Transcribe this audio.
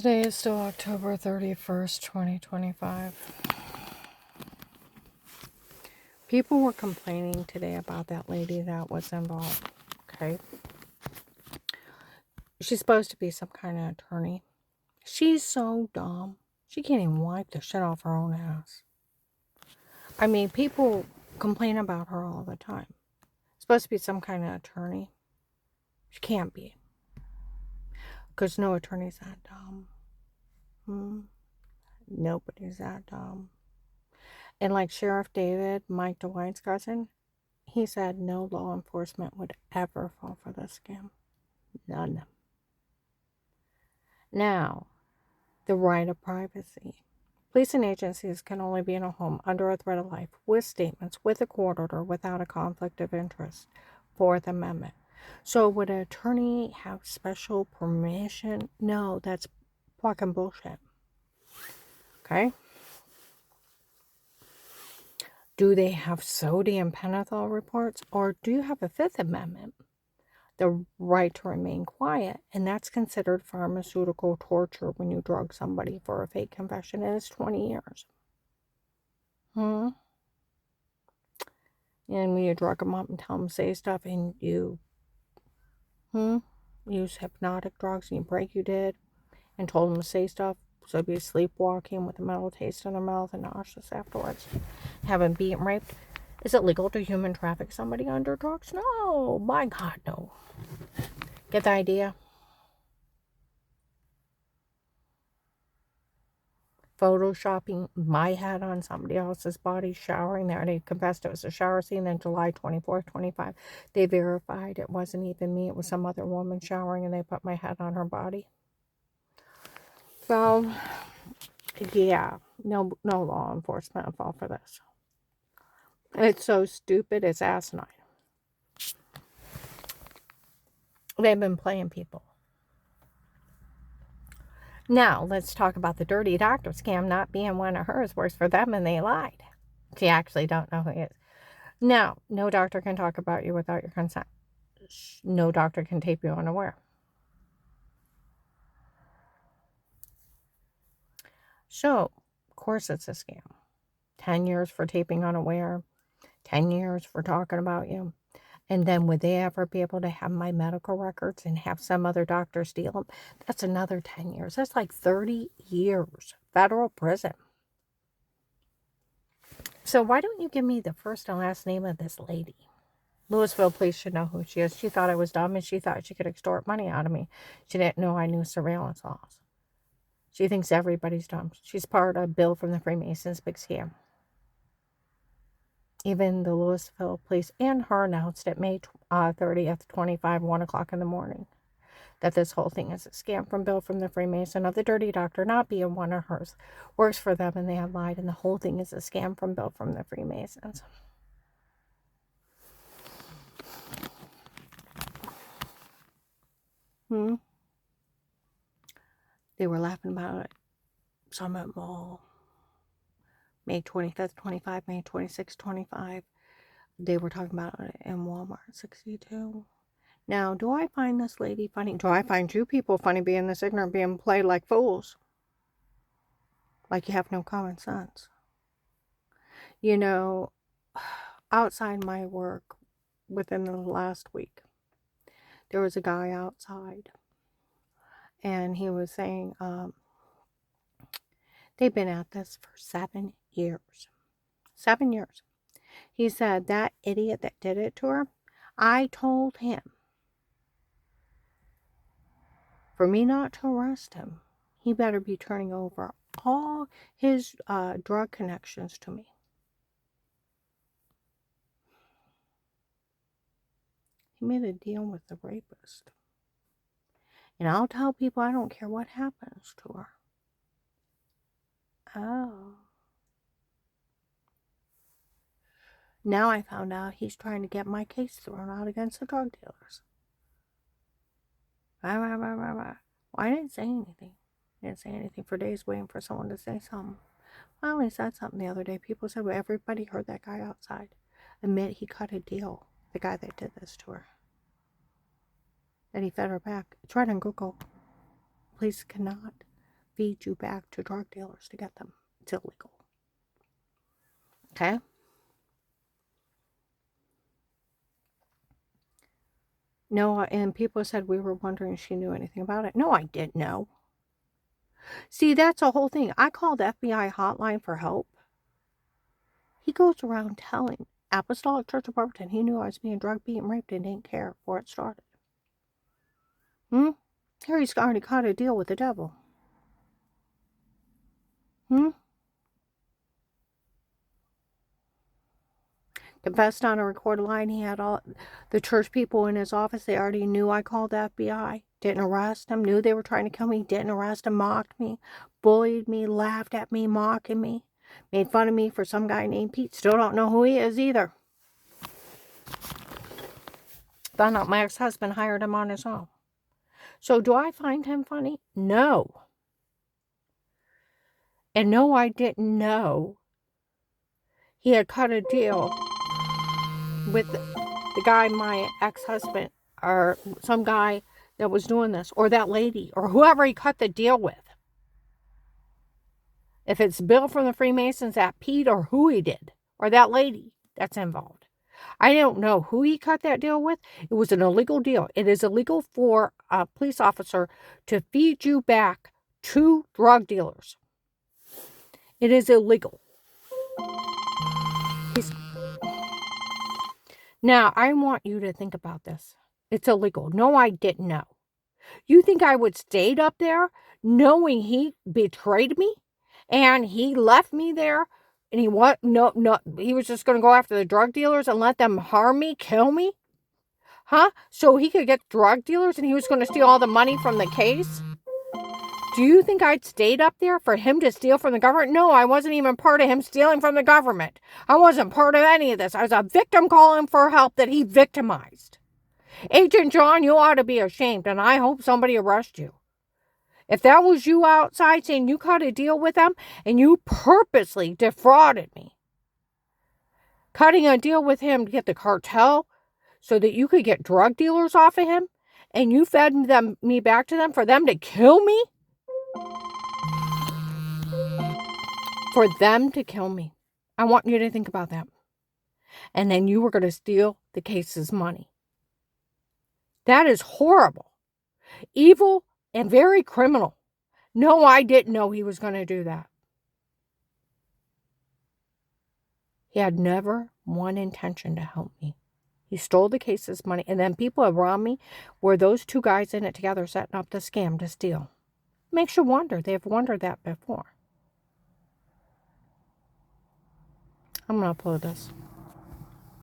Today is still October 31st, 2025. People were complaining today about that lady that was involved. Okay. She's supposed to be some kind of attorney. She's so dumb. She can't even wipe the shit off her own ass. I mean, people complain about her all the time. Supposed to be some kind of attorney. She can't be. Because no attorney's that dumb. Nobody's that dumb. And like Sheriff David, Mike DeWine's cousin, he said no law enforcement would ever fall for this scam. None. Now, the right of privacy. Police and agencies can only be in a home under a threat of life with statements, with a court order, without a conflict of interest. Fourth Amendment. So would an attorney have special permission? No, that's fucking bullshit. Okay? Do they have sodium pentothal reports? Or do you have a Fifth Amendment? The right to remain quiet, and that's considered pharmaceutical torture when you drug somebody for a fake confession, and it's 20 years. And when you drug them up and tell them to say stuff, and you use hypnotic drugs, and you break you did, and told them to say stuff, so they'd be sleepwalking with a metal taste in their mouth and nauseous afterwards, having beaten, raped. Is it legal to human traffic somebody under drugs? No, my God, no. Get the idea? Photoshopping my head on somebody else's body, showering there. They confessed it was a shower scene. Then July 24th, 25, they verified it wasn't even me. It was some other woman showering, and they put my head on her body. So, yeah, no law enforcement will fall for this. It's so stupid, it's asinine. They've been playing people. Now, let's talk about the dirty doctor scam not being one of hers. Works for them, and they lied. She actually don't know who he is. Now, no doctor can talk about you without your consent. No doctor can tape you unaware. So, of course it's a scam. 10 years for taping unaware. 10 years for talking about you. And then would they ever be able to have my medical records and have some other doctor steal them? That's another 10 years. That's like 30 years. Federal prison. So why don't you give me the first and last name of this lady? Louisville police should know who she is. She thought I was dumb, and she thought she could extort money out of me. She didn't know I knew surveillance laws. She thinks everybody's dumb. She's part of Bill from the Freemasons, big scam. Even the Louisville police and her announced at May 30th, 25, 1 o'clock in the morning, that this whole thing is a scam from Bill from the Freemason of the dirty doctor not being one of hers. Works for them, and they have lied, and the whole thing is a scam from Bill from the Freemasons. They were laughing about it. Summit Mall, May 25th, 25, May 26th, 25. They were talking about it in Walmart 62. Now, do I find this lady funny? Do I find you people funny being this ignorant, being played like fools? Like you have no common sense. You know, outside my work, within the last week, there was a guy outside, and he was saying they've been at this for 7 years. 7 years. He said that idiot that did it to her, I told him for me not to arrest him, he better be turning over all his drug connections to me. He made a deal with the rapist. And I'll tell people I don't care what happens to her. Oh. Now I found out he's trying to get my case thrown out against the drug dealers. Well, I didn't say anything. I didn't say anything for days, waiting for someone to say something. I only said something the other day. People said, well, everybody heard that guy outside admit he cut a deal, the guy that did this to her. That he fed her back. It's right on Google. Police cannot feed you back to drug dealers to get them. It's illegal. Okay? No, and people said we were wondering if she knew anything about it. No, I didn't know. See, that's the whole thing. I called the FBI hotline for help. He goes around telling Apostolic Church of Barberton he knew I was being drugged, beaten, raped, and didn't care before it started. Here he's already got a deal with the devil. Confessed on a recorded line. He had all the church people in his office. They already knew I called the FBI. Didn't arrest him. Knew they were trying to kill me. Didn't arrest him. Mocked me. Bullied me. Laughed at me. Mocking me. Made fun of me for some guy named Pete. Still don't know who he is either. Found out my ex-husband hired him on his own. So do I find him funny? No. And no, I didn't know he had cut a deal with the guy, my ex-husband, or some guy that was doing this, or that lady, or whoever he cut the deal with. If it's Bill from the Freemasons, that Pete, or who he did, or that lady that's involved. I don't know who he cut that deal with. It was an illegal deal. It is illegal for a police officer to feed you back to drug dealers. It is illegal. Now, I want you to think about this. It's illegal. No, I didn't know. You think I would stayed up there knowing he betrayed me and he left me there and he was just going to go after the drug dealers and let them harm me, kill me? Huh? So he could get drug dealers and he was going to steal all the money from the case? Do you think I'd stayed up there for him to steal from the government? No, I wasn't even part of him stealing from the government. I wasn't part of any of this. I was a victim calling for help that he victimized. Agent John, you ought to be ashamed, and I hope somebody arrests you. If that was you outside saying you cut a deal with them and you purposely defrauded me, cutting a deal with him to get the cartel so that you could get drug dealers off of him, and you fed me back to them for them to kill me? For them to kill me. I want you to think about that. And then you were going to steal the case's money. That is horrible, evil, and very criminal. No, I didn't know he was going to do that. He had never one intention to help me. He stole the case's money, and then people around me were those two guys in it together setting up the scam to steal. Makes you wonder. They've wondered that before. I'm going to upload this.